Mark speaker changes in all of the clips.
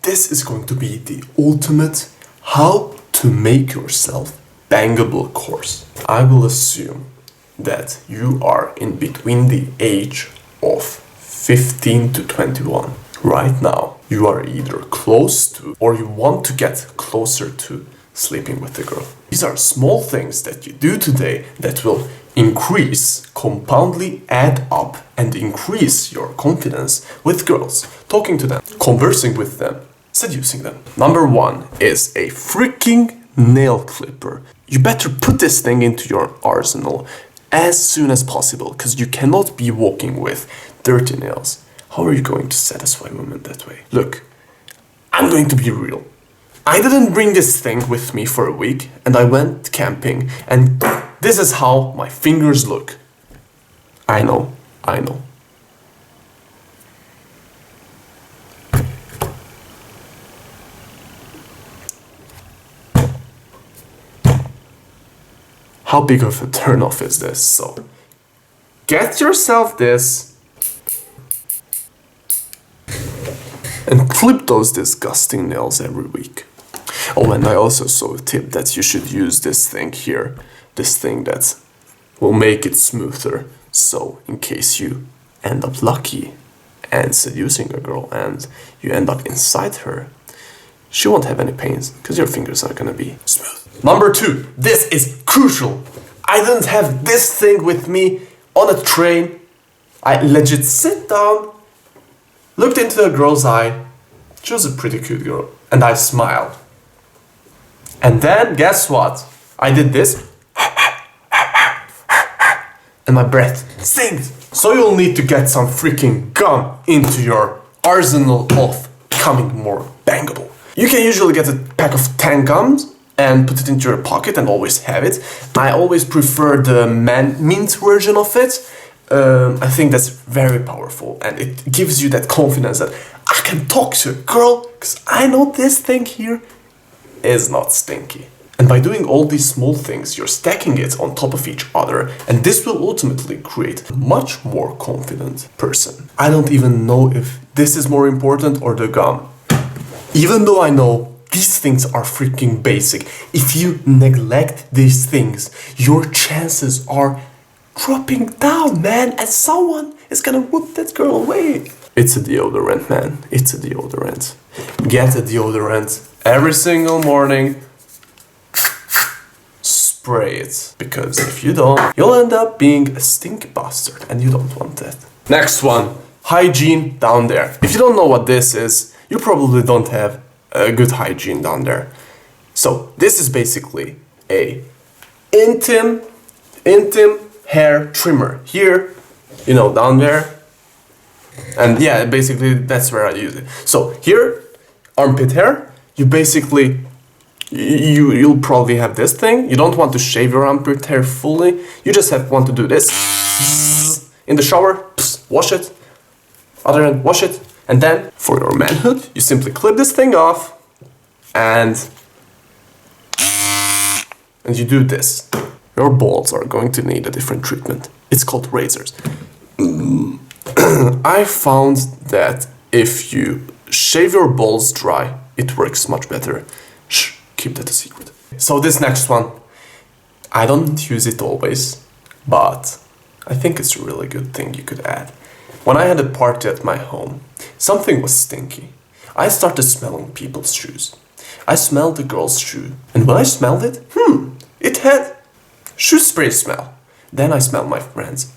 Speaker 1: this is going to be the ultimate how to make yourself bangable course. I will assume that you are in between the age of 15 to 21. Right now, you are either close to or you want to get closer to sleeping with a girl. These are small things that you do today that will increase, compoundly add up and increase your confidence with girls, talking to them, conversing with them, seducing them. Number one is a freaking nail clipper. You better put this thing into your arsenal as soon as possible, because you cannot be walking with dirty nails. How are you going to satisfy women that way? Look, I'm going to be real. I didn't bring this thing with me for a week, and I went camping, and this is how my fingers look. I know. How big of a turnoff is this? So, get yourself this and clip those disgusting nails every week. Oh, and I also saw a tip that you should use this thing here, this thing that will make it smoother. So, in case you end up lucky and seducing a girl and you end up inside her, she won't have any pains because your fingers are gonna be smooth. Number two, this is crucial. I didn't have this thing with me on a train. I legit sit down, looked into a girl's eye. She was a pretty cute girl, and I smiled. And then, guess what? I did this, and my breath stinks. So you'll need to get some freaking gum into your arsenal of becoming more bangable. You can usually get a pack of 10 gums and put it into your pocket and always have it. I always prefer the mint version of it. I think that's very powerful, and it gives you that confidence that I can talk to a girl because I know this thing here is not stinky. And by doing all these small things, you're stacking it on top of each other, and this will ultimately create a much more confident person. I don't even know if this is more important or the gum. Even though I know these things are freaking basic, if you neglect these things, your chances are dropping down, man, and someone is gonna whoop that girl away. It's a deodorant, man. It's a deodorant. Get a deodorant every single morning. Spray it, because if you don't, you'll end up being a stink bastard, and you don't want that. Next one, hygiene down there. If you don't know what this is, you probably don't have a good hygiene down there. So this is basically a intim hair trimmer here, you know, down there. And yeah, basically that's where I use it. So here, armpit hair, you basically, you'll probably have this thing. You don't want to shave your armpit hair fully. You just want to do this. In the shower, wash it. Other end, wash it. And then, for your manhood, you simply clip this thing off and you do this. Your balls are going to need a different treatment. It's called razors. I found that if you shave your balls dry, it works much better. Shh, keep that a secret. So this next one, I don't use it always, but I think it's a really good thing you could add. When I had a party at my home, something was stinky. I started smelling people's shoes. I smelled the girl's shoe, and when I smelled it, it had shoe spray smell. Then I smelled my friend's,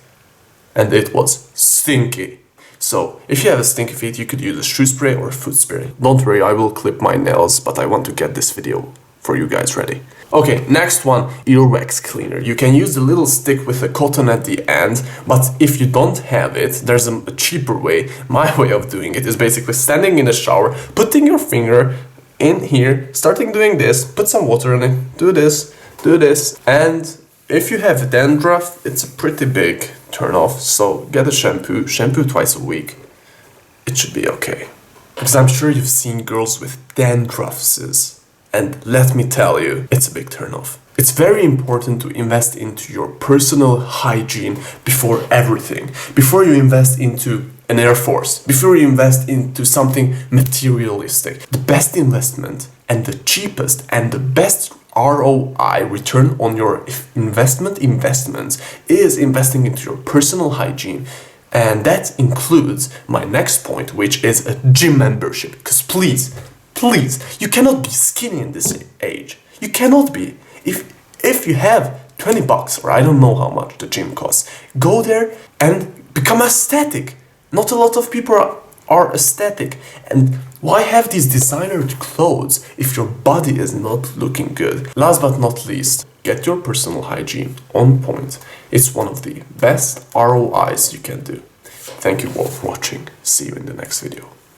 Speaker 1: and it was stinky. So, if you have a stinky feet, you could use a shoe spray or a foot spray. Don't worry, I will clip my nails, but I want to get this video for you guys ready. Okay, next one, earwax cleaner. You can use the little stick with the cotton at the end, but if you don't have it, there's a cheaper way. My way of doing it is basically standing in the shower, putting your finger in here, starting doing this, put some water in it, do this, and if you have dandruff, it's a pretty big turn off, so get a shampoo twice a week. It should be okay. Because I'm sure you've seen girls with dandruffs. And let me tell you, it's a big turnoff. It's very important to invest into your personal hygiene before everything. Before you invest into an Air Force, before you invest into something materialistic. The best investment and the cheapest and the best ROI, return on your investments, is investing into your personal hygiene. And that includes my next point, which is a gym membership. Because please, you cannot be skinny in this age. You cannot be. If you have 20 bucks, or I don't know how much the gym costs, go there and become aesthetic. Not a lot of people are aesthetic. And why have these designer clothes if your body is not looking good? Last but not least, get your personal hygiene on point. It's one of the best ROIs you can do. Thank you all for watching. See you in the next video.